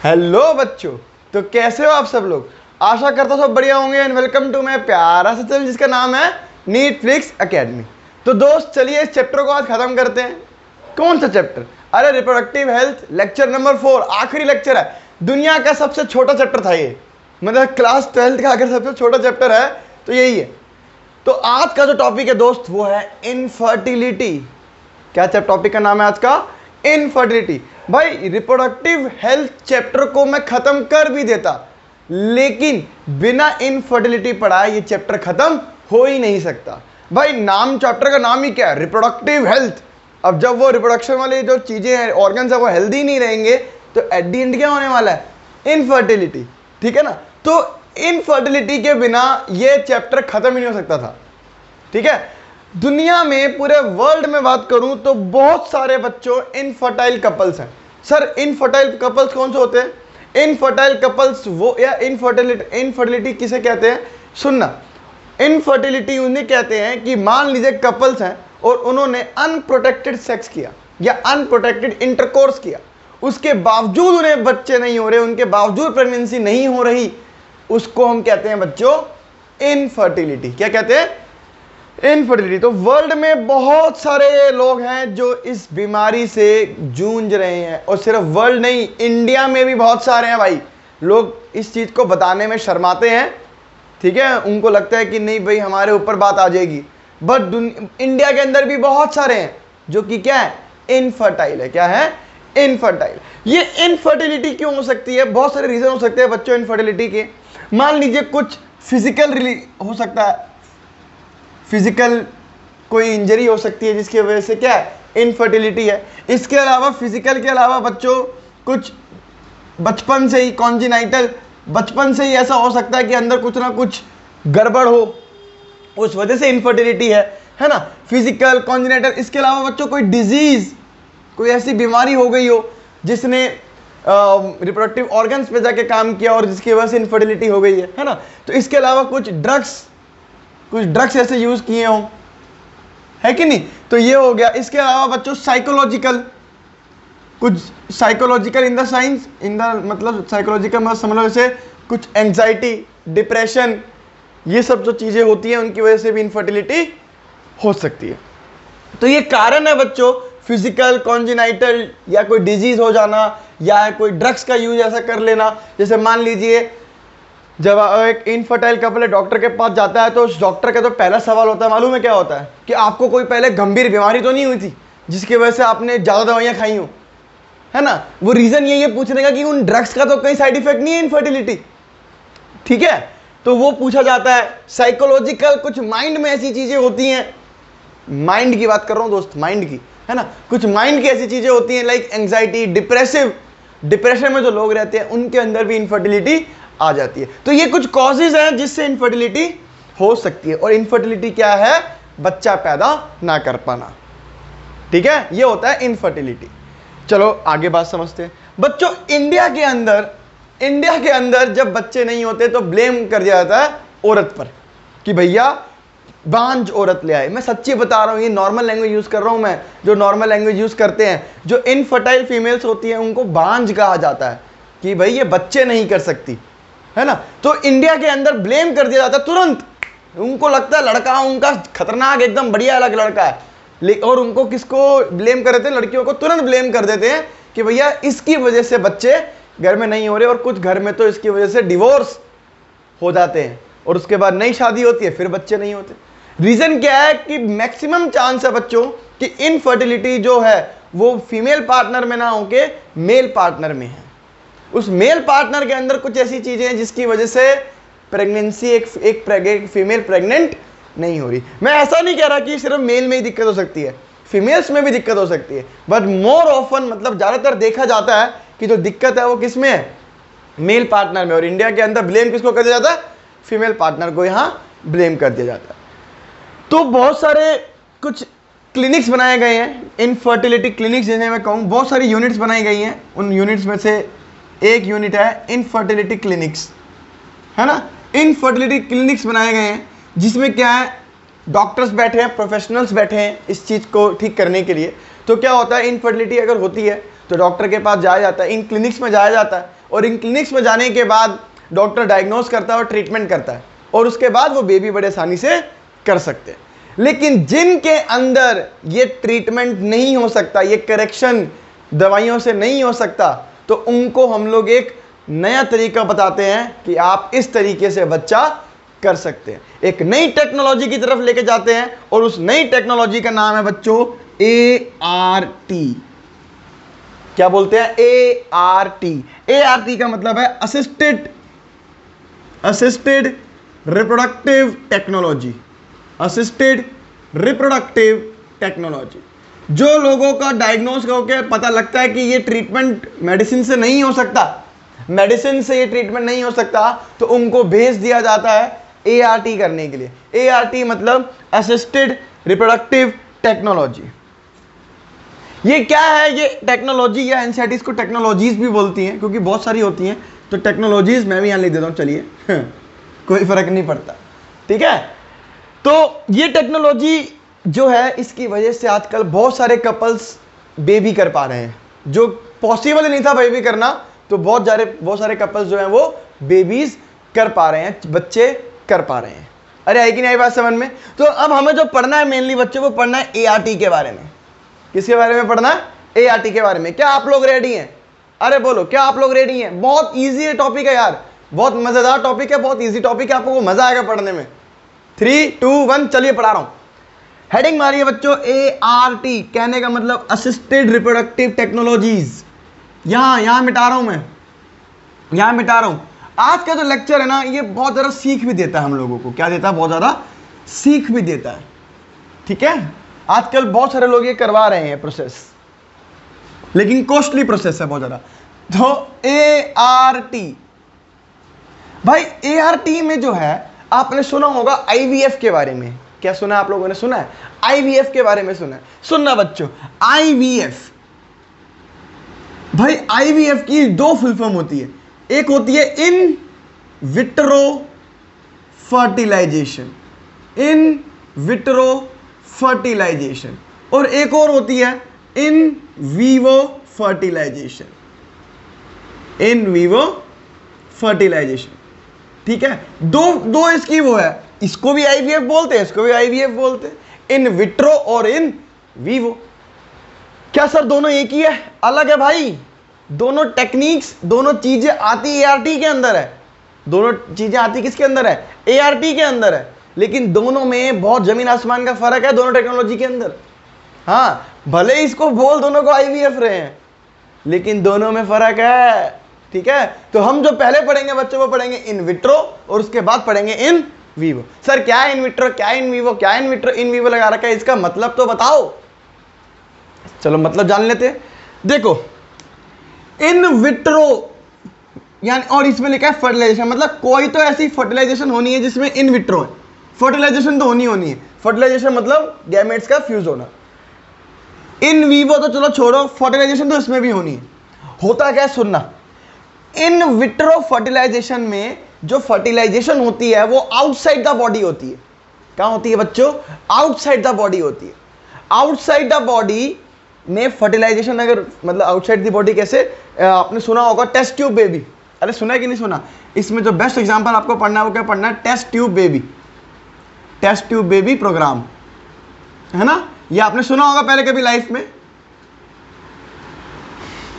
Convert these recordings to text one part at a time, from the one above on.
Hello बच्चों, तो कैसे हो आप सब लोग। आशा करता हूं सब बढ़िया होंगे एंड वेलकम टू माय प्यारा सा चैनल जिसका नाम है नीटफ्लिक्स एकेडमी। तो दोस्त चलिए इस चैप्टर को आज खत्म करते हैं। कौन सा चैप्टर? अरे रिप्रोडक्टिव हेल्थ, लेक्चर नंबर 4, आखिरी लेक्चर है। दुनिया का सबसे छोटा चैप्टर था ये, मतलब क्लास 12 का अगर सबसे छोटा चैप्टर है तो यही है। तो आज का जो टॉपिक है दोस्त वो है इनफर्टिलिटी। क्या टॉपिक का नाम है आज का? इनफर्टिलिटी। भाई रिप्रोडक्टिव हेल्थ चैप्टर को मैं खत्म कर भी देता, लेकिन बिना इनफर्टिलिटी पढ़ाए ये चैप्टर खत्म हो ही नहीं सकता। भाई नाम, चैप्टर का नाम ही क्या है? Reproductive health. अब जब वो रिप्रोडक्शन वाली जो चीजें हैं, ऑर्गन्स है, वो हेल्दी नहीं रहेंगे तो एट द एंड क्या होने वाला है? इनफर्टिलिटी। ठीक है ना। तो इनफर्टिलिटी के बिना ये चैप्टर खत्म ही नहीं हो सकता था। ठीक है। दुनिया में पूरे वर्ल्ड में बात करूं तो बहुत सारे बच्चों इनफर्टाइल कपल्स हैं। सर इनफर्टाइल कपल्स कौन से होते हैं? इनफर्टाइल कपल्स वो, या इनफर्टिलिटी किसे कहते हैं? सुनना, इनफर्टिलिटी उन्हें कहते हैं कि मान लीजिए कपल्स हैं और उन्होंने अनप्रोटेक्टेड सेक्स किया या अनप्रोटेक्टेड इंटरकोर्स किया, उसके बावजूद उन्हें बच्चे नहीं हो रहे, उनके बावजूद प्रेगनेंसी नहीं हो रही, उसको हम कहते हैं बच्चों इनफर्टिलिटी। क्या कहते हैं? इनफर्टिलिटी। तो वर्ल्ड में बहुत सारे लोग हैं जो इस बीमारी से जूझ रहे हैं, और सिर्फ वर्ल्ड नहीं, इंडिया में भी बहुत सारे हैं। भाई लोग इस चीज को बताने में शर्माते हैं। ठीक है, उनको लगता है कि नहीं भाई हमारे ऊपर बात आ जाएगी, बट इंडिया के अंदर भी बहुत सारे हैं जो कि क्या है? इनफर्टाइल है। क्या है? इनफर्टाइल। ये इनफर्टिलिटी क्यों हो सकती है? बहुत सारे रीजन हो सकते हैं बच्चों इनफर्टिलिटी के। मान लीजिए कुछ फिजिकल हो सकता है, फिजिकल कोई इंजरी हो सकती है जिसकी वजह से क्या है? इनफर्टिलिटी है। इसके अलावा फिजिकल के अलावा बच्चों कुछ बचपन से ही कॉन्जिनाइटल, बचपन से ही ऐसा हो सकता है कि अंदर कुछ ना कुछ गड़बड़ हो, उस वजह से इनफर्टिलिटी है ना। Physical, congenital. इसके अलावा बच्चों कोई डिजीज, कोई ऐसी बीमारी हो गई हो जिसने रिप्रोडक्टिव ऑर्गन्स पे जाके काम किया और जिसकी वजह से इनफर्टिलिटी हो गई है ना। तो इसके अलावा कुछ ड्रग्स ऐसे यूज किए हो, है कि नहीं, तो ये हो गया। इसके अलावा बच्चों साइकोलॉजिकल, कुछ साइकोलॉजिकल इन द साइंस, मतलब साइकोलॉजिकल मतलब समझ लो जैसे कुछ एंजाइटी, डिप्रेशन, ये सब जो चीजें होती हैं उनकी वजह से भी इनफर्टिलिटी हो सकती है। तो ये कारण है बच्चों, फिजिकल, कॉन्जिनाइटल, या कोई डिजीज हो जाना, या कोई ड्रग्स का यूज ऐसा कर लेना। जैसे मान लीजिए जब एक इनफर्टाइल कपल डॉक्टर के पास जाता है तो उस डॉक्टर का तो पहला सवाल होता है, मालूम है क्या होता है? कि आपको कोई पहले गंभीर बीमारी तो नहीं हुई थी जिसकी वजह से आपने ज्यादा दवाइयां खाई हो, है ना। वो रीजन ये पूछने का कि उन ड्रग्स का तो कोई साइड इफेक्ट नहीं है इनफर्टिलिटी। ठीक है, तो वो पूछा जाता है। साइकोलॉजिकल, कुछ माइंड में ऐसी चीजें होती हैं, माइंड की बात कर रहा हूं दोस्त, माइंड की, है ना। कुछ माइंड की ऐसी चीजें होती हैं लाइक एंजाइटी, डिप्रेशन में जो लोग रहते हैं उनके अंदर भी इनफर्टिलिटी आ जाती है। तो ये कुछ कॉजेज हैं जिससे इनफर्टिलिटी हो सकती है। और इनफर्टिलिटी क्या है? बच्चा पैदा ना कर पाना। ठीक है, ये होता है इनफर्टिलिटी। चलो आगे बात समझते हैं बच्चों। इंडिया के अंदर जब बच्चे नहीं होते तो ब्लेम कर दिया जाता है औरत पर कि भैया बांझ औरत ले आए। मैं सच्ची बता रहा हूं, ये नॉर्मल लैंग्वेज यूज कर रहा हूं मैं, जो नॉर्मल लैंग्वेज यूज करते हैं। जो इनफर्टाइल फीमेल्स होती हैं उनको बांझ कहा जाता है कि भाई ये बच्चे नहीं कर सकती, है ना। तो इंडिया के अंदर ब्लेम कर दिया जाता है तुरंत। उनको लगता है लड़का उनका खतरनाक एकदम बढ़िया अलग लड़का है, और उनको किसको ब्लेम कर देते हैं? लड़कियों को तुरंत ब्लेम कर देते हैं कि भैया इसकी वजह से बच्चे घर में नहीं हो रहे। और कुछ घर में तो इसकी वजह से डिवोर्स हो जाते हैं और उसके बाद नई शादी होती है, फिर बच्चे नहीं होते। रीजन क्या है? कि मैक्सिमम चांस है बच्चों कि इनफर्टिलिटी जो है वो फीमेल पार्टनर में ना होके मेल पार्टनर में है। उस मेल पार्टनर के अंदर कुछ ऐसी चीजें हैं जिसकी वजह से प्रेगनेंसी, एक फीमेल प्रेग्नेंट नहीं हो रही। मैं ऐसा नहीं कह रहा कि सिर्फ मेल में ही दिक्कत हो सकती है, फीमेल्स में भी दिक्कत हो सकती है, बट मोर ऑफन, मतलब ज्यादातर देखा जाता है कि जो दिक्कत है वो किस में है? मेल पार्टनर में। और इंडिया के अंदर ब्लेम किसको कर दिया जाता है? फीमेल पार्टनर को यहां ब्लेम कर दिया जाता है। तो बहुत सारे कुछ क्लिनिक्स बनाए गए हैं, इनफर्टिलिटी क्लिनिक्स जिन्हें मैं कहूँ, बहुत सारी यूनिट्स बनाई गई हैं। उन यूनिट्स में से एक यूनिट है इनफर्टिलिटी क्लिनिक्स, है ना। इनफर्टिलिटी क्लिनिक्स बनाए गए हैं जिसमें क्या है, डॉक्टर्स बैठे हैं, प्रोफेशनल्स बैठे हैं इस चीज़ को ठीक करने के लिए। तो क्या होता है, इनफर्टिलिटी अगर होती है तो डॉक्टर के पास जाया जाता है, इन क्लिनिक्स में जाया जाता है, और इन क्लिनिक्स में जाने के बाद डॉक्टर डायग्नोस करता है और ट्रीटमेंट करता है, और उसके बाद वो बेबी बड़े आसानी से कर सकते हैं। लेकिन जिनके अंदर ये ट्रीटमेंट नहीं हो सकता, ये करेक्शन दवाइयों से नहीं हो सकता, तो उनको हम लोग एक नया तरीका बताते हैं कि आप इस तरीके से बच्चा कर सकते हैं। एक नई टेक्नोलॉजी की तरफ लेके जाते हैं, और उस नई टेक्नोलॉजी का नाम है बच्चों ART। क्या बोलते हैं? ART। ART का मतलब है assisted reproductive technology. Assisted reproductive technology. जो लोगों का डायग्नोस होकर पता लगता है कि ये ट्रीटमेंट मेडिसिन से नहीं हो सकता, मेडिसिन से ये ट्रीटमेंट नहीं हो सकता, तो उनको भेज दिया जाता है ART करने के लिए। ART मतलब असिस्टेड रिप्रोडक्टिव टेक्नोलॉजी। ये क्या है? ये टेक्नोलॉजी या एनसीईआरटी को टेक्नोलॉजीज भी बोलती हैं, क्योंकि बहुत सारी होती हैं, तो टेक्नोलॉजीज मैं भी यहां लिख देता हूं, चलिए कोई फर्क नहीं पड़ता, ठीक है। तो ये टेक्नोलॉजी जो है, इसकी वजह से आजकल बहुत सारे कपल्स बेबी कर पा रहे हैं, जो पॉसिबल नहीं था बेबी करना, तो बहुत सारे कपल्स जो हैं वो बेबीज कर पा रहे हैं, बच्चे कर पा रहे हैं। अरे आई कि नहीं बात समझ में? तो अब हमें जो पढ़ना है मेनली बच्चों को पढ़ना है ART के बारे में। किसके बारे में पढ़ना है? ART के बारे में। क्या आप लोग रेडी हैं? अरे बोलो, क्या आप लोग रेडी हैं? बहुत ईजी टॉपिक है यार, बहुत मजेदार टॉपिक है, बहुत ईजी टॉपिक है, आपको मजा आएगा पढ़ने में। 3, 2, 1 चलिए पढ़ा रहा हूं। हेडिंग मारिए बच्चों ART, कहने का मतलब असिस्टेड रिप्रोडक्टिव टेक्नोलॉजीज। यहां मिटा रहा हूं मैं, यहां मिटा रहा हूं। आज का जो लेक्चर है ना, ये बहुत ज़्यादा सीख भी देता है हम लोगों को। क्या देता है? बहुत ज़्यादा सीख भी देता है, ठीक है। आजकल बहुत सारे लोग ये करवा रहे हैं प्रोसेस, लेकिन कॉस्टली प्रोसेस है बहुत ज़्यादा। तो ART भाई, ART में जो है, आपने सुना होगा IVF के बारे में। क्या सुना है? आप लोगों ने सुना है? IVF के बारे में सुना है? सुनना बच्चों, IVF भाई, IVF की 2 फुल फॉर्म होती है। एक होती है in vitro fertilization, in vitro fertilization, और एक और होती है in vivo fertilization, in vivo fertilization, ठीक है। दो इसकी वो है, इसको भी IVF बोलते हैं, इसको भी IVF बोलते हैं, इन विट्रो और इन वीवो। क्या सर दोनों एक ही है? अलग है भाई, दोनों टेक्निक्स, दोनों चीजें आती ART के अंदर है। दोनों चीजें आती किसके अंदर है? ART के अंदर है। लेकिन दोनों में बहुत जमीन आसमान का फर्क है, दोनों टेक्नोलॉजी के अंदर। हाँ, भले इसको बोल दोनों को IVF रहे हैं, लेकिन दोनों में फर्क है, ठीक है। तो हम जो पहले पढ़ेंगे बच्चों, वो पढ़ेंगे इन विट्रो, और उसके बाद पढ़ेंगे इन वीवो। सर क्या है इन विट्रो, क्या इन वीवो, क्या इन विट्रो इन वीवो लगा रखा है, इसका मतलब तो बताओ। चलो मतलब जान लेते हैं। देखो, इन विट्रो यानी, और इसमें लिखा है फर्टिलाइजेशन, मतलब कोई तो ऐसी फर्टिलाइजेशन होनी है जिसमें इन विट्रो है। फर्टिलाइजेशन तो होनी है। फर्टिलाइजेशन मतलब गैमेट्स का फ्यूज होना। इन वीवो तो चलो छोड़ो, फर्टिलाइजेशन तो इसमें भी होनी है। होता क्या है सुनना, इन विट्रो फर्टिलाइजेशन में जो फर्टिलाइजेशन होती है वो आउटसाइड द बॉडी होती है। कहां होती है बच्चों? आउटसाइड द बॉडी होती है। आउटसाइड द बॉडी में फर्टिलाइजेशन, अगर मतलब आउटसाइड द बॉडी कैसे, आपने सुना होगा टेस्ट ट्यूब बेबी। अरे सुना है कि नहीं सुना? इसमें जो बेस्ट एग्जांपल आपको पढ़ना है वो क्या पढ़ना है? Test tube baby, test tube baby program, है ना? ये आपने सुना होगा पहले कभी लाइफ में,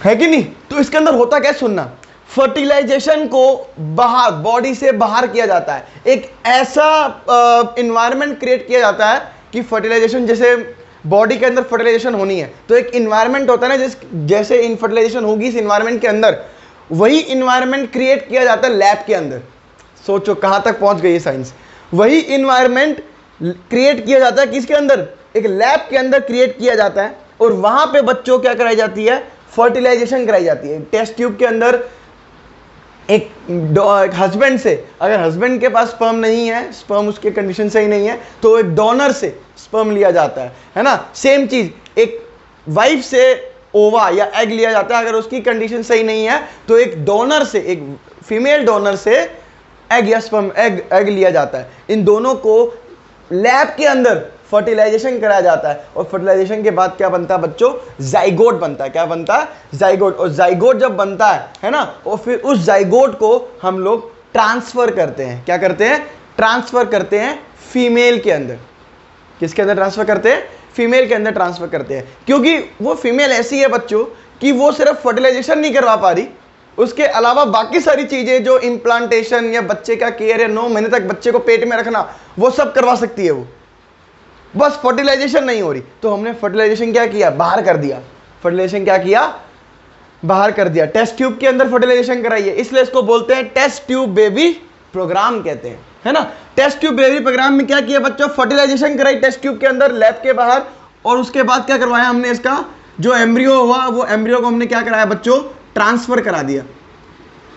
है कि नहीं? तो इसके अंदर होता क्या सुनना, फर्टिलाइजेशन को बाहर, बॉडी से बाहर किया जाता है। एक ऐसा इन्वायरमेंट क्रिएट किया जाता है कि फर्टिलाइजेशन, जैसे बॉडी के अंदर फर्टिलाइजेशन होनी है, तो एक इन्वायरमेंट होता है ना, जैसे इन फर्टिलाइजेशन होगी इस इन्वायरमेंट के अंदर, वही इन्वायरमेंट क्रिएट किया जाता है लैब के अंदर। सोचो कहां तक पहुंच गई है साइंस। वही इन्वायरमेंट क्रिएट किया जाता है किसके अंदर? एक लैब के अंदर क्रिएट किया जाता है, और वहां पे बच्चों क्या कराई जाती है? फर्टिलाइजेशन कराई जाती है। टेस्ट ट्यूब के अंदर एक हस्बैंड से, अगर हस्बैंड के पास स्पर्म नहीं है, स्पर्म उसके कंडीशन सही नहीं है, तो एक डोनर से स्पर्म लिया जाता है ना। सेम चीज एक वाइफ से ओवा या एग लिया जाता है, अगर उसकी कंडीशन सही नहीं है तो एक डोनर से, एक फीमेल डोनर से एग या स्पर्म, एग लिया जाता है। इन दोनों को लैब के अंदर फर्टिलाइजेशन कराया जाता है और फर्टिलाइजेशन के बाद क्या बनता है बच्चों, जाइगोट बनता है। क्या बनता है, जाइगोट। और जाइगोट जब बनता है ना, और फिर उस जाइगोट को हम लोग ट्रांसफर करते हैं। क्या करते हैं, ट्रांसफर करते हैं फीमेल के अंदर। किसके अंदर ट्रांसफर करते हैं, फीमेल के अंदर ट्रांसफर करते हैं, क्योंकि वो फीमेल ऐसी है बच्चों कि वो सिर्फ फर्टिलाइजेशन नहीं करवा पा रही, उसके अलावा बाकी सारी चीजें जो इम्प्लांटेशन या बच्चे का केयर या 9 महीने तक बच्चे को पेट में रखना, वो सब करवा सकती है वो, बस फर्टिलाइजेशन नहीं हो रही। तो हमने फर्टिलाइजेशन क्या किया, बाहर कर दिया। फर्टिलाइजेशन क्या किया, बाहर कर दिया। टेस्ट ट्यूब के अंदर फर्टिलाइजेशन कराइए, इसलिए इसको बोलते हैं टेस्ट ट्यूब बेबी प्रोग्राम कहते हैं, है ना। टेस्ट ट्यूब बेबी प्रोग्राम में क्या किया बच्चों, फर्टिलाइजेशन कराई टेस्ट ट्यूब के अंदर, लैब के बाहर, और उसके बाद क्या करवाया हमने, इसका जो एम्ब्रियो हुआ वो एम्ब्रियो को हमने क्या कराया बच्चों, ट्रांसफर करा दिया।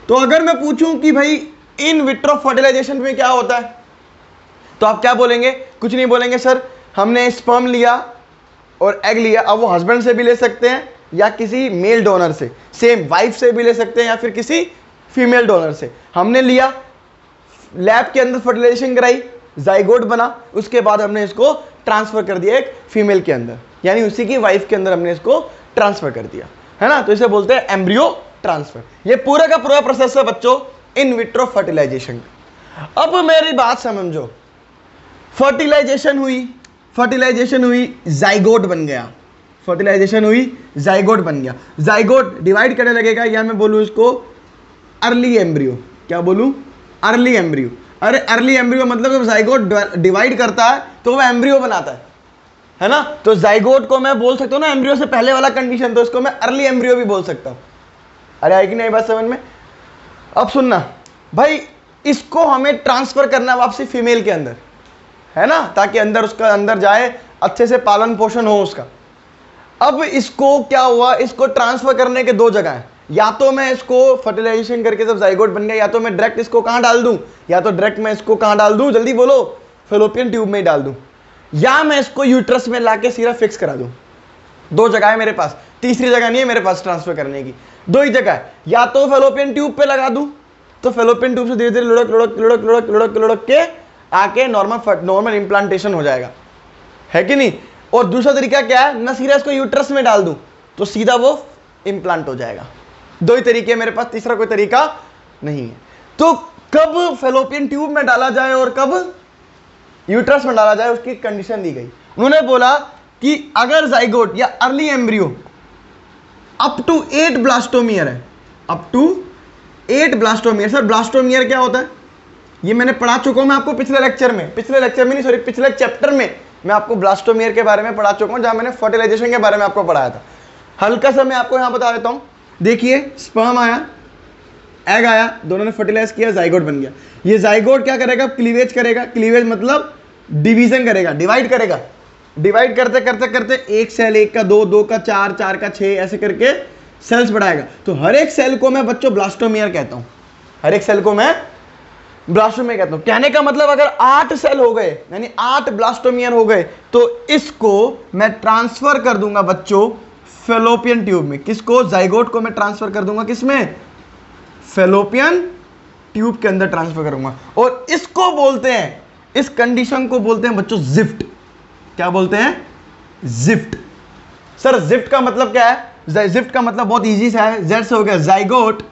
तो अगर मैं पूछूं कि भाई इन विट्रो फर्टिलाइजेशन में क्या होता है, तो आप क्या बोलेंगे, कुछ नहीं बोलेंगे सर, हमने स्पर्म लिया और एग लिया। अब वो हस्बैंड से भी ले सकते हैं या किसी मेल डोनर से, सेम वाइफ से भी ले सकते हैं या फिर किसी फीमेल डोनर से। हमने लिया, लैब के अंदर फर्टिलाइजेशन कराई, जाइगोट बना, उसके बाद हमने इसको ट्रांसफर कर दिया एक फीमेल के अंदर, यानी उसी की वाइफ के अंदर हमने इसको ट्रांसफर कर दिया, है ना। तो इसे बोलते हैं एम्ब्रियो ट्रांसफर। ये पूरा का पूरा प्रोसेस है बच्चों इन विट्रो फर्टिलाइजेशन। अब मेरी बात समझो, फर्टिलाइजेशन हुई, जाइगोट बन गया, फर्टिलाइजेशन हुई, जाइगोट बन गया। जाइगोट डिवाइड करने लगेगा, या मैं बोलूं इसको अर्ली एम्ब्रियो। क्या बोलूं, अर्ली एम्ब्रियो। अरे अर्ली एम्ब्रियो मतलब जब जाइगोट डिवाइड करता है तो वह एम्ब्रियो बनाता है ना। तो जाइगोट को मैं बोल सकता हूं ना एम्ब्रियो से पहले वाला कंडीशन, तो इसको मैं अर्ली एम्ब्रियो भी बोल सकता हूं। अरे आई कि नहीं बात समझ में। अब सुनना भाई, इसको हमें ट्रांसफर करना वापसी फीमेल के अंदर, है ना, ताकि अंदर उसका अंदर जाए, अच्छे से पालन पोषण हो उसका। अब इसको क्या हुआ, इसको ट्रांसफर करने के 2 जगह हैं। या तो मैं इसको फर्टिलाइजेशन करके जब जाइगोट बन गया, या तो मैं डायरेक्ट इसको कहां डाल दूं, या तो डायरेक्ट मैं इसको कहां डाल दूं, जल्दी बोलो, फैलोपियन ट्यूब में ही डाल दूं, या मैं इसको यूट्रस में लाके सीधा फिक्स करा दूं। 2 जगह है मेरे पास, तीसरी जगह नहीं है मेरे पास ट्रांसफर करने की, 2 ही जगह है। या तो फैलोपियन ट्यूब पे लगा दूं, तो फैलोपियन ट्यूब से धीरे धीरे लुढ़क के आके नॉर्मल इंप्लांटेशन हो जाएगा, है कि नहीं। और दूसरा तरीका क्या है, मैं सीधा इसको यूट्रस में डाल दूं तो सीधा वो इंप्लांट हो जाएगा। 2 ही तरीके मेरे पास, तीसरा कोई तरीका नहीं है। तो कब फैलोपियन ट्यूब में डाला जाए और कब यूट्रस में डाला जाए, उसकी कंडीशन दी गई। उन्होंने बोला कि अगर जाइगोट या early embryo up to 8 blastomere है, up to 8 blastomere. Sir blastomere क्या होता है, ये मैंने पढ़ा चुका हूं मैं आपको पिछले लेक्चर में पिछले चैप्टर में मैं आपको ब्लास्टोमियर के बारे में पढ़ा चुका हूं, जहां मैंने फर्टिलाइजेशन के बारे में आपको पढ़ाया था। हल्का सा मैं आपको यहां बता देता हूं। देखिए स्पर्म आया, एग आया, दोनों ने फर्टिलाइज किया, जाइगोट बन गया। ये जाइगोट क्या करेगा, क्लीवेज करेगा। क्लीवेज मतलब डिवीजन करेगा, डिवाइड करेगा। डिवाइड करते करते करते 1 सेल, 1 का 2, 2 का 4, 4 का 6, ऐसे करके सेल्स बढ़ाएगा। तो हर एक सेल को मैं बच्चों ब्लास्टोमियर कहता हूं, हर एक सेल को मैं ब्लास्टोमियर कहता हूं। कहने का मतलब अगर 8 सेल हो गए, यानी 8 ब्लास्टोमियर हो गए, तो इसको मैं ट्रांसफर कर दूंगा बच्चों फैलोपियन ट्यूब में। किसको, जाइगोट को मैं ट्रांसफर कर दूंगा किसमें, फैलोपियन ट्यूब के अंदर ट्रांसफर करूंगा। और इसको बोलते हैं, इस कंडीशन को बोलते हैं बच्चों जिफ्ट। क्या बोलते हैं, जिफ्ट। सर जिफ्ट का मतलब क्या है, जिफ्ट का मतलब बहुत इजी सा है, जेड से हो गया zygote,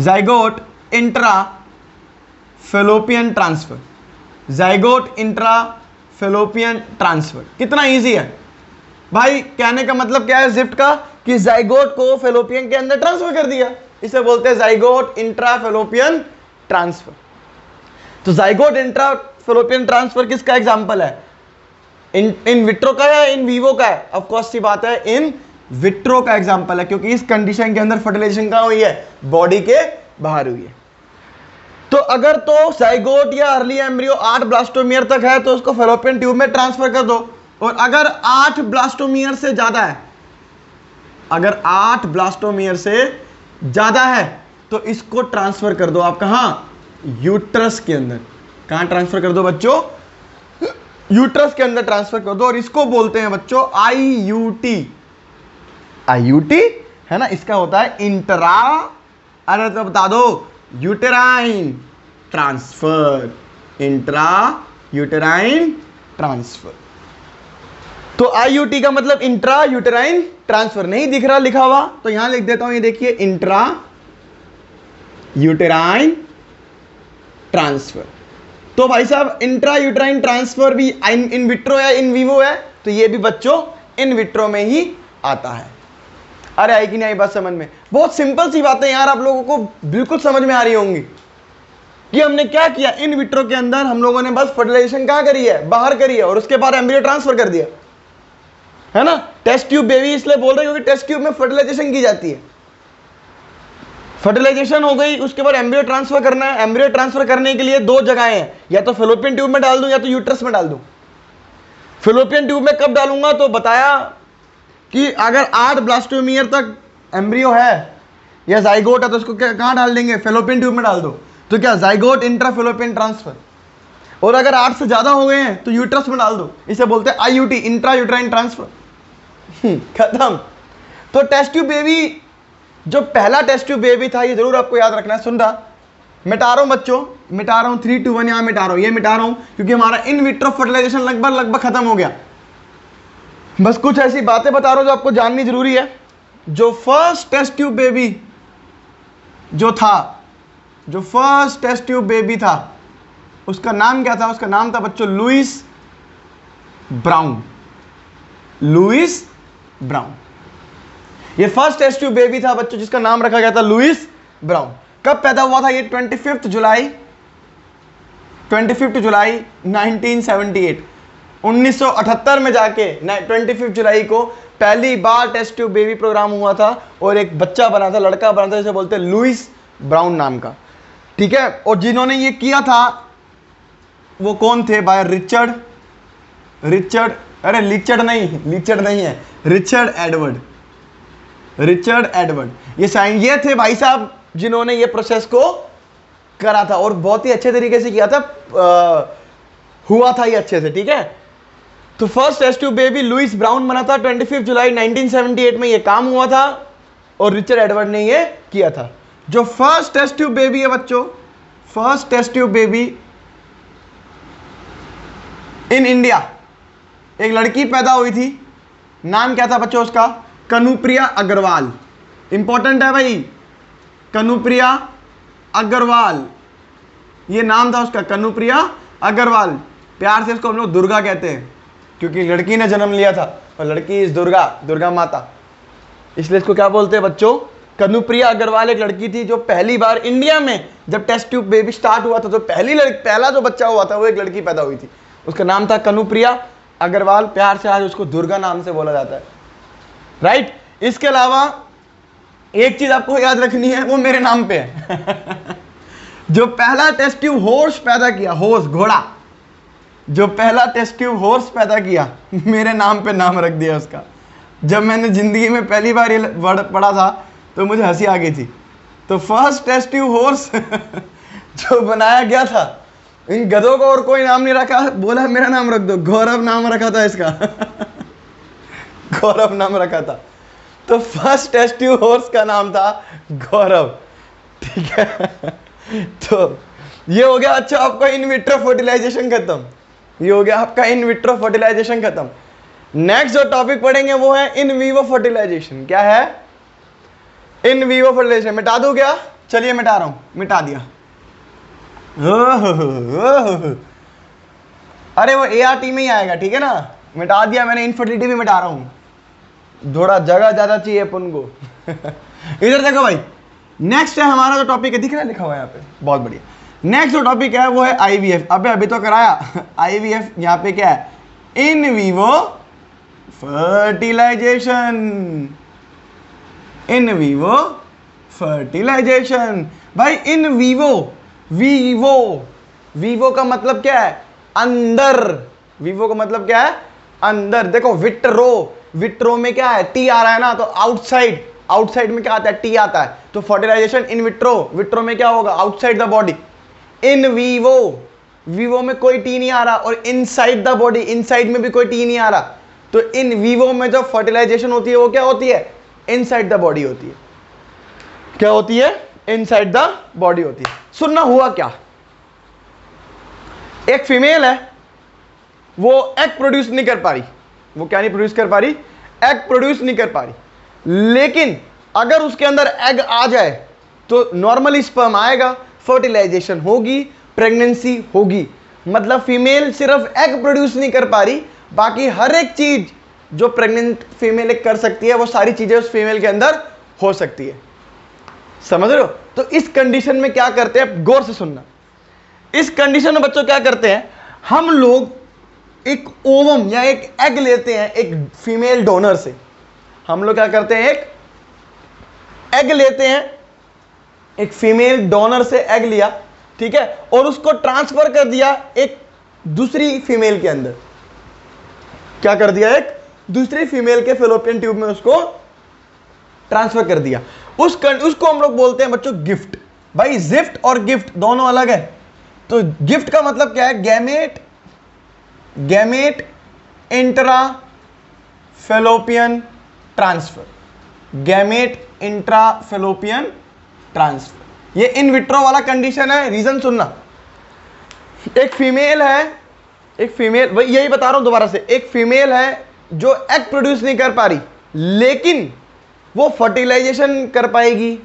zygote intra fallopian transfer, zygote intra fallopian transfer. कितना इजी है भाई। कहने का मतलब क्या है जिफ्ट का, कि जाइगोट को फैलोपियन के अंदर ट्रांसफर कर दिया, इसे बोलते हैं जाइगोट इंट्रा फैलोपियन ट्रांसफर। तो जाइगोट इंट्रा फैलोपियन ट्रांसफर किसका एग्जांपल है, इन विट्रो का है, इन वीवो का है। ऑफ कोर्स सी बात है, इन विट्रो का एग्जांपल है, क्योंकि इस कंडीशन के अंदर फर्टिलाइजेशन कहां हुई है, बॉडी के बाहर हुई है। तो अगर तो जाइगोट या अर्ली एम्ब्रियो 8 ब्लास्टोमियर तक है तो उसको फैलोपियन ट्यूब में ट्रांसफर कर दो। और अगर 8 ब्लास्टोमियर से ज्यादा है, अगर 8 ब्लास्टोमियर से ज्यादा है, तो इसको ट्रांसफर कर दो आप कहां, यूट्रस के अंदर। कहां ट्रांसफर कर दो बच्चों, यूट्रस के अंदर ट्रांसफर कर दो। और इसको बोलते हैं बच्चों आईयूटी। आईयूटी है ना, इसका होता है इंट्रा, अरे तो बता दो, uterine transfer, intra uterine transfer. तो IUT का मतलब इंट्रा यूटेराइन ट्रांसफर, नहीं दिख रहा लिखा हुआ तो यहां लिख देता हूं, ये देखिए इंट्रा यूटेराइन ट्रांसफर। तो भाई साहब इंट्रा यूटेराइन ट्रांसफर भी इन विट्रो या इन वीवो है, तो ये भी बच्चों इन विट्रो में ही आता है। अरे आई कि नहीं आई बात समझ में? बहुत सिंपल सी बातें यार, आप लोगों को बिल्कुल समझ में आ रही होंगी कि हमने क्या किया। इन विट्रो के अंदर हम लोगों ने बस फर्टिलाइजेशन कहां करी है, बाहर करी है, और उसके बाद एम्ब्रियो ट्रांसफर कर दिया, है ना। टेस्ट ट्यूब बेबी इसलिए बोल रहे हैं क्योंकि टेस्ट ट्यूब में फर्टिलाइजेशन की जाती है। फर्टिलाइजेशन हो गई, उसके बाद एम्ब्रियो ट्रांसफर करना है। एम्ब्रियो ट्रांसफर करने के लिए दो जगहें हैं, या तो फेलोपियन ट्यूब में डाल दूं या तो यूट्रस में डाल दूं। फेलोपियन ट्यूब में कब डालूंगा, तो बताया कि अगर 8 ब्लास्टोमियर तक एम्ब्रियो है या जाइगोट है तो उसको कहां डाल देंगे, फेलोपियन ट्यूब में डाल दो। तो क्या जाइगोट इंट्रा फेलोपियन ट्रांसफर। और अगर 8 से ज्यादा हो गए हैं तो यूट्रस में डाल दो, इसे बोलते हैं IUT इंट्रा यूट्राइन ट्रांसफर। खत्म। तो टेस्ट ट्यूब बेबी, जो पहला टेस्ट ट्यूब बेबी था, ये जरूर आपको याद रखना है। सुन रहा, मिटा रहा हूं बच्चों, मिटा रहा हूं 3 2 1 यहां मिटा रहा हूं, ये मिटा रहा हूं क्योंकि हमारा इन विट्रो फर्टिलाइजेशन लगभग खत्म हो गया। बस कुछ ऐसी बातें बता रहा हूं जो आपको जाननी जरूरी है। जो फर्स्ट टेस्ट ट्यूब बेबी जो था, जो फर्स्ट टेस्ट ट्यूब बेबी था, उसका नाम क्या था? उसका नाम था बच्चों लुइस ब्राउन। लुइस ब्राउन, ये फर्स्ट टेस्ट ट्यूब बेबी था बच्चों जिसका नाम रखा गया था लुइस ब्राउन। कब पैदा हुआ था ये? 25 जुलाई 1978। 1978 में जाके 25 जुलाई को पहली बार टेस्ट ट्यूब बेबी प्रोग्राम हुआ था और एक बच्चा बना था, लड़का बना था, जिसे बोलते हैं लुइस ब्राउन नाम का। ठीक है। और जिन्होंने ये किया था वो कौन थे? बाय रिचर्ड अरे लिचर्ड नहीं है, रिचर्ड एडवर्ड। ये थे भाई साहब जिन्होंने ये प्रोसेस को करा था और बहुत ही अच्छे तरीके से किया था, हुआ था ये अच्छे से। ठीक है। तो first test tube baby Louise Brown बना था 25 जुलाई 1978 में, ये काम हुआ था और रिचर्ड एडवर्ड ने ये किया था। जो फर्स्ट टेस्ट ट्यूब बेबी है बच्चों, first test tube baby in India, एक लड़की पैदा हुई थी। नाम क्या था बच्चों उसका? कनुप्रिया अग्रवाल। इंपॉर्टेंट है भाई, कनुप्रिया अग्रवाल, ये नाम था उसका, कनुप्रिया अग्रवाल। प्यार से इसको हम लोग दुर्गा कहते हैं क्योंकि लड़की ने जन्म लिया था और लड़की इस दुर्गा माता, इसलिए इसको क्या बोलते हैं बच्चों? कनुप्रिया अग्रवाल एक लड़की थी जो पहली बार इंडिया में जब टेस्ट ट्यूब बेबी स्टार्ट हुआ था तो पहला जो बच्चा हुआ था वो एक लड़की पैदा हुई थी, उसका नाम था कनुप्रिया अग्रवाल। प्यार से आज उसको दुर्गा नाम से बोला जाता है, राइट। इसके अलावा एक चीज आपको याद रखनी है, वो मेरे नाम पे है। जो पहला टेस्ट ट्यूब हॉर्स पैदा किया, हॉर्स घोड़ा, जो पहला टेस्ट ट्यूब हॉर्स पैदा किया, मेरे नाम पे नाम रख दिया उसका। जब मैंने जिंदगी में पहली बार ये वर्ड पढ़ा था तो मुझे हंसी आ गई थी। तो फर्स्ट टेस्ट ट्यूब हॉर्स जो बनाया गया था, इन गधों को और कोई नाम नहीं रखा, बोला मेरा नाम रख दो, गौरव नाम रखा था इसका। गौरव नाम रखा था। तो फर्स्ट टेस्ट ट्यूब हॉर्स का नाम था गौरव। ठीक है। तो ये हो गया अच्छा आपका इन विट्रो फर्टिलाइजेशन खत्म, ये हो गया आपका इन विट्रो फर्टिलाइजेशन खत्म। नेक्स्ट जो टॉपिक पढ़ेंगे वो है इन वीवो फर्टिलाइजेशन। क्या है? In vivo fertilization. मिटा दूं क्या? चलिए मिटा रहा हूं, मिटा दिया। अरे वो ART में ही आएगा, ठीक है ना। मिटा दिया मैंने, इनफर्टिलिटी भी मिटा रहा हूं, थोड़ा जगह ज्यादा चाहिए अपन को। इधर देखो भाई, नेक्स्ट है हमारा जो टॉपिक है, दिख रहा है लिखा हुआ है यहाँ पे, बहुत बढ़िया। नेक्स्ट जो टॉपिक है वो है IVF। अबे तो कराया। IVF यहाँ पे क्या है? In vivo fertilization. In vivo fertilization भाई, इन वीवो का मतलब क्या है? अंदर। वीवो का मतलब क्या है? अंदर। देखो विट्रो में क्या है? टी आ रहा है ना, तो आउटसाइड में क्या आता है? टी आता है। तो फर्टिलाइजेशन इन विट्रो में क्या होगा? Outside the body. In vivo में कोई टी नहीं आ रहा, और इनसाइड द बॉडी, इनसाइड में भी कोई टी नहीं आ रहा। तो इन वीवो में जो फर्टिलाइजेशन होती है वो क्या होती है? इनसाइड द बॉडी होती है। क्या होती है? इनसाइड द बॉडी होती है। सुनना हुआ क्या, एक फीमेल है, वो एग प्रोड्यूस नहीं कर पा रही। वो क्या नहीं प्रोड्यूस कर पा रही? एग प्रोड्यूस नहीं कर पा रही। लेकिन अगर उसके अंदर एग आ जाए तो नॉर्मली स्पर्म आएगा, फर्टिलाइजेशन होगी, प्रेगनेंसी होगी। मतलब फीमेल सिर्फ एग प्रोड्यूस नहीं कर पा रही, बाकी हर एक चीज जो प्रेग्नेंट फीमेल कर सकती है वो सारी चीजें उस फीमेल के अंदर हो सकती है। समझ रहे हो? तो इस कंडीशन में क्या करते हैं, गौर से सुनना। इस कंडीशन में बच्चों क्या करते हैं, हम लोग एक ओवम या एक एग लेते हैं एक फीमेल डोनर से। हम लोग क्या करते हैं, एक एग लेते हैं, एक फीमेल डोनर से एग लिया, ठीक है, और उसको ट्रांसफर कर दिया एक दूसरी फीमेल के अंदर। क्या कर दिया? एक दूसरी फीमेल के फेलोपियन ट्यूब में उसको ट्रांसफर कर दिया। उसको हम लोग बोलते हैं बच्चों गिफ्ट। भाई जिफ्ट और गिफ्ट दोनों अलग है। तो गिफ्ट का मतलब क्या है? Gamete intra fallopian transfer. Gamete intra fallopian transfer, ये इन विट्रो वाला कंडीशन है। रीजन सुनना, एक फीमेल है, एक फीमेल, वही यही बता रहा हूं दोबारा से, एक फीमेल है जो एग प्रोड्यूस नहीं कर पा रही लेकिन वो फर्टिलाइजेशन कर पाएगी,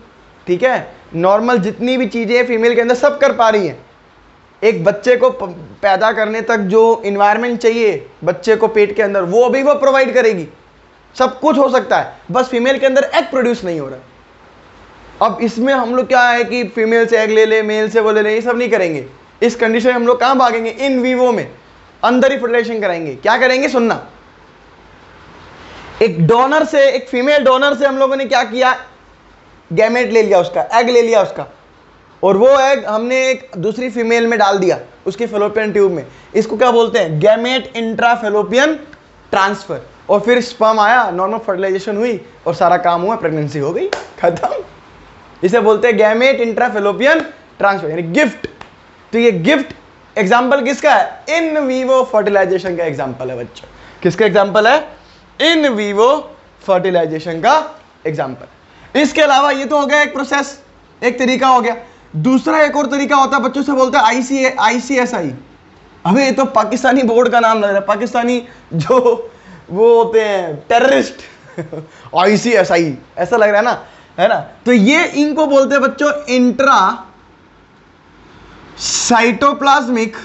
ठीक है। नॉर्मल जितनी भी चीजें फीमेल के अंदर सब कर पा रही हैं। एक बच्चे को पैदा करने तक जो इन्वायरमेंट चाहिए बच्चे को पेट के अंदर, वो भी वो प्रोवाइड करेगी। सब कुछ हो सकता है, बस फीमेल के अंदर एग प्रोड्यूस नहीं हो रहा। अब इसमें हम लोग क्या है कि फीमेल से एग ले ले, मेल से वो ले ले, ये सब नहीं करेंगे। इस कंडीशन में हम लोग कहां भागेंगे? इन वीवो में, अंदर ही फर्टिलाइजेशन कराएंगे। क्या करेंगे? सुनना, एक डोनर से, एक फीमेल डोनर से हम लोगों ने क्या किया? गैमेट ले लिया, उसका एग ले लिया उसका, और वो एग हमने एक दूसरी फीमेल में डाल दिया उसके फेलोपियन ट्यूब में। इसको क्या बोलते हैं? Gamete intra fallopian transfer. और फिर स्पर्म आया, नॉर्मल फर्टिलाइजेशन हुई और सारा काम हुआ, प्रेगनेंसी हो गई, खत्म। इसे बोलते हैं गैमेट इंट्रा फेलोपियन ट्रांसफर, यानी गिफ्ट। तो ये गिफ्ट एग्जाम्पल किसका है? इन वीवो फर्टिलाइजेशन का एग्जाम्पल है बच्चों। किसका एग्जाम्पल है? इन वीवो फर्टिलाइजेशन का एग्जाम्पल। इसके अलावा ये तो हो गया एक प्रोसेस, एक तरीका हो गया। दूसरा एक और तरीका होता है बच्चों से बोलते हैं ICSI। अबे ये तो पाकिस्तानी बोर्ड का नाम लग रहा है, पाकिस्तानी जो वो होते हैं टेररिस्ट ICSI ऐसा लग रहा है ना, है ना। तो ये इनको बोलते हैं बच्चों intra cytoplasmic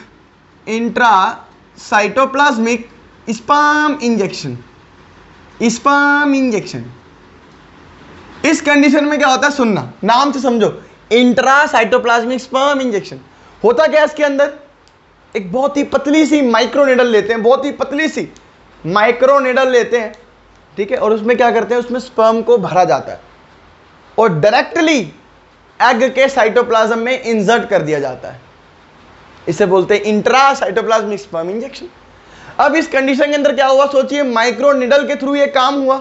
sperm injection. Sperm injection इस कंडीशन में क्या होता है? सुनना, नाम से समझो, इंट्रा साइटोप्लाज्मिक स्पर्म इंजेक्शन। होता क्या है इसके अंदर? एक बहुत ही पतली सी माइक्रो निडल लेते हैं, बहुत ही पतली सी माइक्रो निडल लेते हैं, ठीक है, और उसमें क्या करते हैं? उसमें स्पर्म को भरा जाता है और डायरेक्टली एग के साइटोप्लाज्म में इंसर्ट कर दिया जाता है। इसे बोलते हैं इंट्रा साइटोप्लाज्मिक स्पर्म इंजेक्शन। अब इस कंडीशन के अंदर क्या हुआ? सोचिए, माइक्रो निडल के थ्रू ये काम हुआ,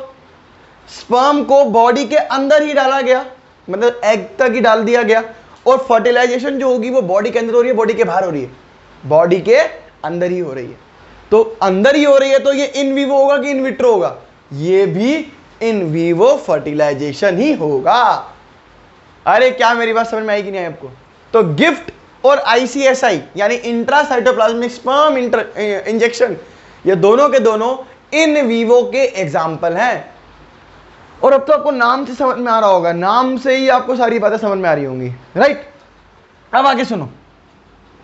स्पर्म को बॉडी के अंदर ही डाला गया, मतलब एग तक ही डाल दिया गया, और फर्टिलाइजेशन जो होगी वो बॉडी के अंदर हो रही है, बॉडी के बाहर हो रही है? बॉडी के अंदर ही हो रही है। तो अंदर ही हो रही है तो ये इन वीवो होगा कि इन विट्रो होगा? ये भी इन वीवो फर्टिलाइजेशन ही होगा। अरे क्या मेरी बात समझ में आई कि नहीं आई आपको? तो गिफ्ट और ICSI यानी इंट्रा साइटोप्लाज्मिक स्पर्म इंजेक्शन, ये दोनों के दोनों इन वीवो के एग्जाम्पल हैं। और अब तो आपको नाम से समझ में आ रहा होगा, नाम से ही आपको सारी बातें समझ में आ रही होंगी, राइट। अब आगे सुनो,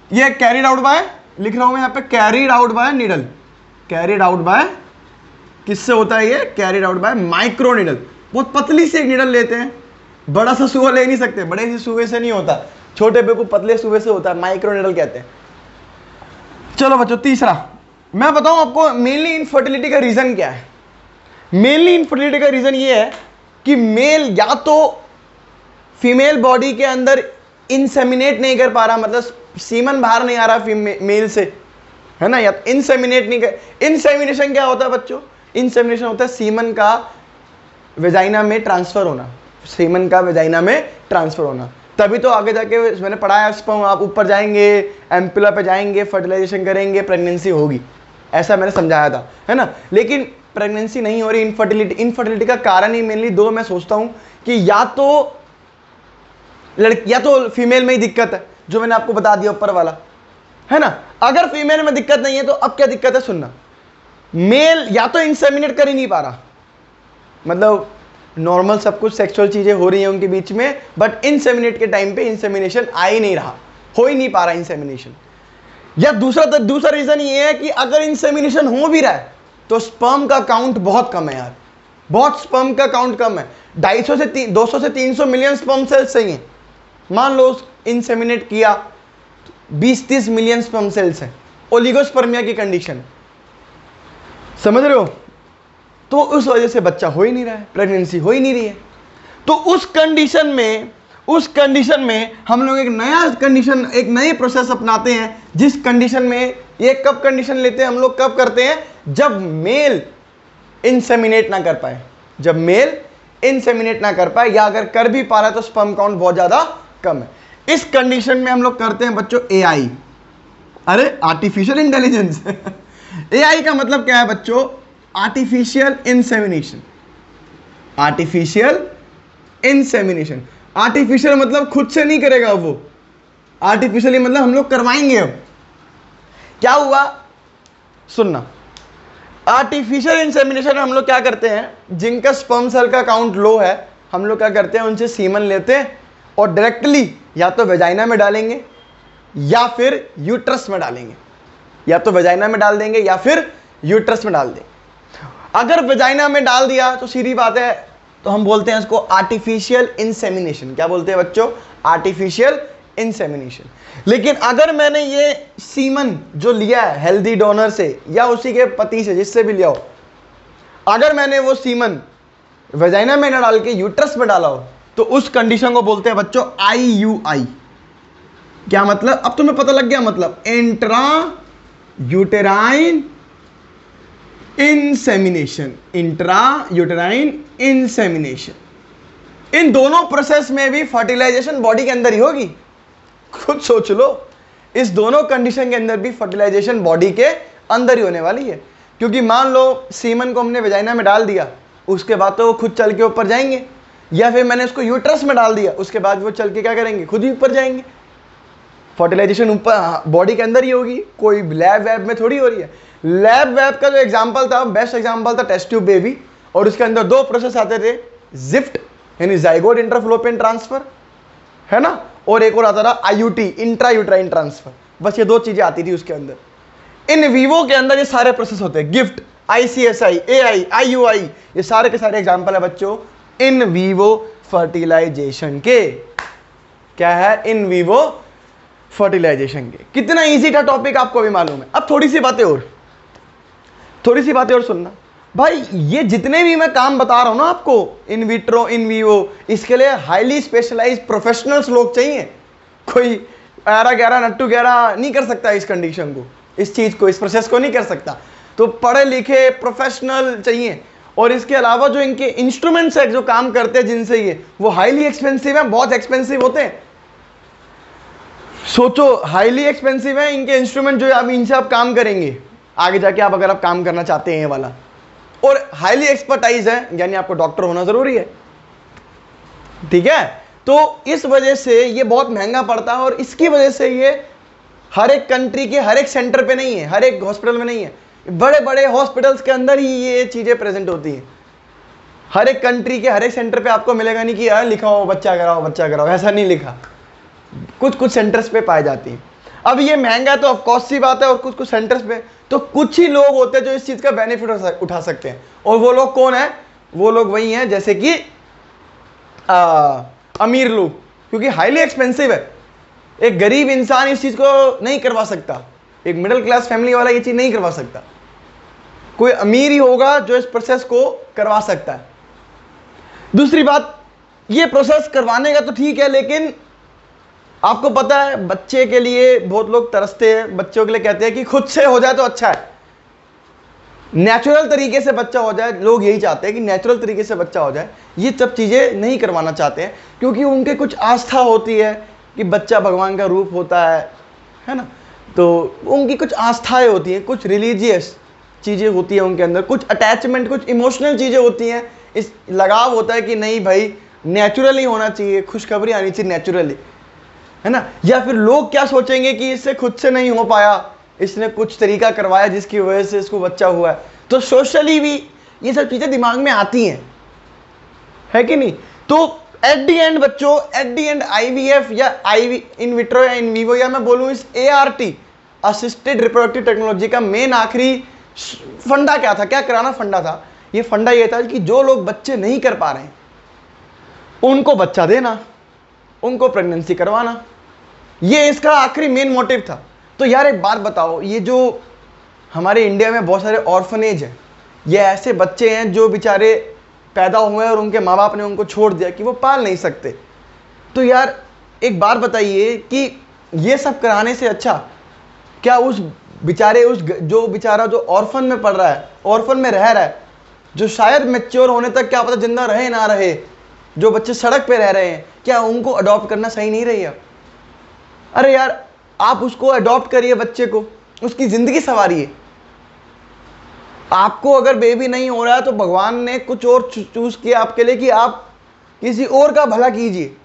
ये कैरिड आउट बाय, लिख रहा हूं मैं यहाँ पे, carried out by needle. Carried out by किससे होता है? ये carried out by micro needle. बहुत पतली सी एक निडल लेते हैं, बड़ा सा सुआ ले नहीं सकते, बड़े से सुए से नहीं होता, छोटे बेवकूफ पतले सुए से होता है, माइक्रो निडल कहते हैं। चलो बच्चों, तीसरा मैं बताऊं आपको मेनली इनफर्टिलिटी का रीजन क्या है। मेनली इनफर्टिलिटी का रीजन ये है कि मेल या तो फीमेल बॉडी के अंदर इंसेमिनेट नहीं कर पा रहा, मतलब सीमन बाहर नहीं आ रहा मेल से, है ना, या इंसेमिनेट नहीं कर। इंसेमिनेशन क्या होता है बच्चों? इंसेमिनेशन होता है सीमन का वेजाइना में ट्रांसफर होना, सीमन का वेजाइना में ट्रांसफर होना। तभी तो आगे जाके मैंने पढ़ाया, स्पर्म आप ऊपर जाएंगे, एम्पुला पे जाएंगे, फर्टिलाइजेशन करेंगे, प्रेगनेंसी होगी, ऐसा मैंने समझाया था, है ना। लेकिन प्रेगनेंसी नहीं हो रही, इनफर्टिलिटी का कारण ही मेनली दो मैं सोचता हूं कि या तो फीमेल में ही दिक्कत है, जो मैंने आपको बता दिया ऊपर वाला, है ना। अगर फीमेल में दिक्कत नहीं है तो अब क्या दिक्कत है सुनना, मेल या तो इंसेमिनेट कर ही नहीं पा रहा, मतलब नॉर्मल सब कुछ सेक्सुअल चीजें हो रही हैं उनके बीच में, बट इंसेमिनेट के टाइम पे इंसेमिनेशन आ ही नहीं रहा, हो ही नहीं पा रहा इंसेमिनेशन। या दूसरा रीजन ये है कि अगर इंसेमिनेशन हो भी रहा है तो स्पर्म का काउंट बहुत कम है यार, बहुत स्पर्म का काउंट कम है, 200 से 300 मिलियन स्पर्म सेल्स चाहिए। मान लो इंसेमिनेट किया 20-30 मिलियन स्पर्म सेल्स हैं, ओलिगोस्पर्मिया की कंडीशन, समझ रहे हो। तो उस वजह से बच्चा हो ही नहीं रहा है, प्रेगनेंसी हो ही नहीं रही है। तो उस कंडीशन में हम लोग एक नई प्रोसेस अपनाते हैं, जिस कंडीशन में ये कब कंडीशन लेते हैं हम लोग, कब करते हैं, जब मेल इंसेमिनेट ना कर पाए, जब मेल इंसेमिनेट ना कर पाए, या अगर कर भी पा रहा है तो स्पर्म काउंट बहुत ज्यादा कम है। इस कंडीशन में हम लोग करते हैं बच्चों एआई, अरे आर्टिफिशियल इंटेलिजेंस। एआई का मतलब क्या है बच्चों, artificial insemination. Artificial insemination, artificial मतलब खुद से नहीं करेगा वो, आर्टिफिशियली मतलब हम लोग करवाएंगे। अब क्या हुआ सुनना, आर्टिफिशियल इंसेमिनेशन हम लोग क्या करते हैं, जिनका स्पर्म सेल का काउंट लो है हम लोग क्या करते हैं, उनसे सीमन लेते हैं और डायरेक्टली या तो वेजाइना में डालेंगे या फिर यूट्रस में डालेंगे, या तो वेजाइना में डाल देंगे या फिर यूट्रस में डाल देंगे। अगर वेजाइना में डाल दिया तो सीधी बात है, तो हम बोलते हैं इसको आर्टिफिशियल इंसेमिनेशन। क्या बोलते हैं बच्चों, आर्टिफिशियल इंसेमिनेशन। लेकिन अगर मैंने ये सीमन जो लिया है हेल्दी डोनर से या उसी के पति से, जिससे भी लिया हो, अगर मैंने वो सीमन वेजाइना में न डाल के यूट्रस में डाला हो, तो उस कंडीशन को बोलते हैं बच्चों IUI। क्या मतलब, अब तुम्हें पता लग गया, मतलब intra uterine insemination, intra uterine insemination. इन दोनों प्रोसेस में भी फर्टिलाइजेशन बॉडी के अंदर ही होगी, खुद सोच लो, इस दोनों कंडीशन के अंदर भी फर्टिलाइजेशन बॉडी के अंदर ही होने वाली है। क्योंकि मान लो सीमन को हमने वेजाइना में डाल दिया, उसके बाद तो वो खुद चल के ऊपर जाएंगे, या फिर मैंने उसको यूट्रस में डाल दिया, उसके बाद वो चल के क्या करेंगे, खुद ही ऊपर जाएंगे। फर्टिलाइजेशन ऊपर बॉडी के अंदर ही होगी, कोई लैब वैब में थोड़ी हो रही है। लैब वैब का जो एग्जांपल था, बेस्ट एग्जांपल था टेस्ट ट्यूब बेबी, और उसके अंदर दो प्रोसेस आते थे, जिफ्ट यानी जाइगोट इंटरफ्लोपियन ट्रांसफर, है ना, और एक और आता था IUT इंट्रा यूट्राइन ट्रांसफर। बस ये दो चीजें आती थी उसके अंदर। इन वीवो के अंदर ये सारे प्रोसेस होते हैं, गिफ्ट, ICSI, AI, IUI, ये सारे के सारे एग्जाम्पल है बच्चों इन वीवो फर्टिलाइजेशन के। क्या है, इन वीवो फर्टिलाइजेशन के। कितना इजी था टॉपिक आपको भी मालूम है। अब थोड़ी सी बातें और सुनना भाई, ये जितने भी मैं काम बता रहा हूं ना आपको, इन विट्रो इन वीवो, इसके लिए हाईली स्पेशलाइज्ड प्रोफेशनल्स लोग चाहिए। कोई 11 नट्टू 11 नहीं कर सकता इस कंडीशन को, इस चीज को, इस प्रोसेस को नहीं कर सकता। तो पढ़े लिखे प्रोफेशनल चाहिए। और इसके अलावा जो इनके इंस्ट्रूमेंट्स है जो काम करते हैं जिनसे, ये वो हाईली एक्सपेंसिव है, बहुत एक्सपेंसिव होते हैं। सोचो, हाईली एक्सपेंसिव है इनके इंस्ट्रूमेंट, जो अब इनसे आप काम करेंगे आगे जाके, आप अगर आप काम करना चाहते हैं ये वाला, और हाईली एक्सपर्टाइज है, यानी आपको डॉक्टर होना जरूरी है, ठीक है। तो इस वजह से ये बहुत महंगा पड़ता है, और इसकी वजह से ये हर एक कंट्री के हर एक सेंटर पे नहीं है, हर एक हॉस्पिटल में नहीं है। बड़े बड़े हॉस्पिटल्स के अंदर ही ये चीजें प्रेजेंट होती हैं। हर एक कंट्री के हर एक सेंटर पे आपको मिलेगा नहीं कि यार लिखा हो बच्चा कराओ, ऐसा नहीं लिखा। कुछ सेंटर्स पे पाई जाती है। अब ये महंगा तो ऑफकोर्स सी बात है, और कुछ सेंटर्स पे तो कुछ ही लोग होते हैं जो इस चीज का बेनिफिट उठा सकते हैं। और वो लोग कौन है, वो लोग वही हैं जैसे कि अमीर लोग, क्योंकि हाईली एक्सपेंसिव है। एक गरीब इंसान इस चीज को नहीं करवा सकता, एक मिडिल क्लास फैमिली वाला ये चीज नहीं करवा सकता। कोई अमीर ही होगा जो इस प्रोसेस को करवा सकता है। दूसरी बात, ये प्रोसेस करवाने का तो ठीक है, लेकिन आपको पता है बच्चे के लिए बहुत लोग तरसते हैं, बच्चों के लिए कहते हैं कि खुद से हो जाए तो अच्छा है, नेचुरल तरीके से बच्चा हो जाए। लोग यही चाहते हैं कि नेचुरल तरीके से बच्चा हो जाए। ये सब चीज़ें नहीं करवाना चाहते हैं, क्योंकि उनके कुछ आस्था होती है कि बच्चा भगवान का रूप होता है ना। तो उनकी कुछ आस्थाएं होती हैं, कुछ रिलीजियस चीज़ें होती हैं उनके अंदर, कुछ अटैचमेंट, कुछ इमोशनल चीज़ें होती हैं। इस लगाव होता है कि नहीं भाई नेचुरली होना चाहिए, खुशखबरी आनी चाहिए नेचुरली। है ना। या फिर लोग क्या सोचेंगे कि इससे खुद से नहीं हो पाया, इसने कुछ तरीका करवाया जिसकी वजह से इसको बच्चा हुआ है। तो सोशली भी ये सब चीजें दिमाग में आती हैं, है कि नहीं। तो एट दी एंड बच्चों, एट दी एंड IVF या इन विट्रो या इन वीवो या मैं बोलूं इस ART असिस्टेड रिप्रोडक्टिव टेक्नोलॉजी का मेन आखिरी फंडा क्या था, क्या कराना फंडा था। ये फंडा ये था कि जो लोग बच्चे नहीं कर पा रहे हैं उनको बच्चा देना, उनको प्रेगनेंसी करवाना, ये इसका आखिरी मेन मोटिव था। तो यार एक बात बताओ, ये जो हमारे इंडिया में बहुत सारे ऑर्फनेज हैं, ये ऐसे बच्चे हैं जो बेचारे पैदा हुए और उनके माँ बाप ने उनको छोड़ दिया कि वो पाल नहीं सकते। तो यार एक बात बताइए कि ये सब कराने से अच्छा क्या उस बेचारे जो बेचारा जो ऑर्फन में पड़ रहा है, ऑर्फन में रह रहा है, जो शायद मैच्योर होने तक क्या पता जिंदा रहे ना रहे, जो बच्चे सड़क पे रह रहे हैं, क्या उनको अडॉप्ट करना सही नहीं रही है। अरे यार आप उसको अडॉप्ट करिए, बच्चे को, उसकी जिंदगी संवारिए। आपको अगर बेबी नहीं हो रहा है तो भगवान ने कुछ और चूज किया आपके लिए कि आप किसी और का भला कीजिए,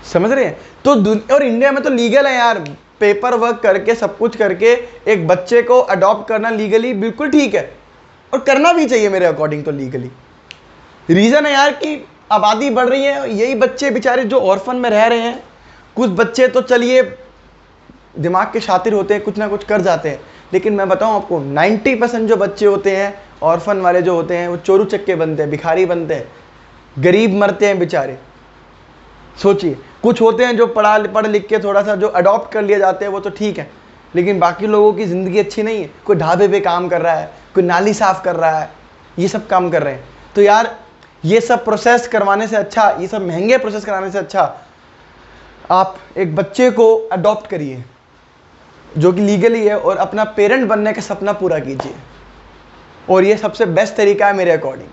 समझ रहे हैं। तो और इंडिया में तो लीगल है यार, पेपर वर्क करके सब कुछ करके एक बच्चे को अडॉप्ट करना लीगली बिल्कुल ठीक है, और करना भी चाहिए मेरे अकॉर्डिंग तो लीगली। रीजन है यार कि आबादी बढ़ रही है, यही बच्चे बेचारे जो ऑर्फन में रह रहे हैं, कुछ बच्चे तो चलिए दिमाग के शातिर होते हैं, कुछ ना कुछ कर जाते हैं, लेकिन मैं बताऊं आपको 90% जो बच्चे होते हैं ऑर्फन वाले जो होते हैं वो चोरू चक्के बनते हैं, भिखारी बनते हैं, गरीब मरते हैं बेचारे। सोचिए, कुछ होते हैं जो पढ़ लिख के थोड़ा सा जो अडॉप्ट कर लिए जाते हैं वो तो ठीक है, लेकिन बाकी लोगों की ज़िंदगी अच्छी नहीं है। कोई ढाबे पे काम कर रहा है, कोई नाली साफ़ कर रहा है, ये सब काम कर रहे हैं। तो यार ये सब प्रोसेस करवाने से अच्छा, ये सब महंगे प्रोसेस कराने से अच्छा आप एक बच्चे को अडॉप्ट करिए जो कि लीगली है, और अपना पेरेंट बनने का सपना पूरा कीजिए, और ये सबसे बेस्ट तरीका है मेरे अकॉर्डिंग।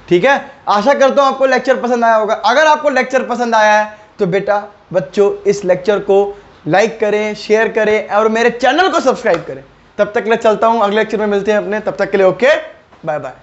ठीक है, आशा करता हूँ आपको लेक्चर पसंद आया होगा। अगर आपको लेक्चर पसंद आया है तो बेटा बच्चों इस लेक्चर को लाइक करें, शेयर करें और मेरे चैनल को सब्सक्राइब करें। तब तक के लिए चलता हूँ, अगले लेक्चर में मिलते हैं अपने, तब तक के लिए ओके, बाय बाय।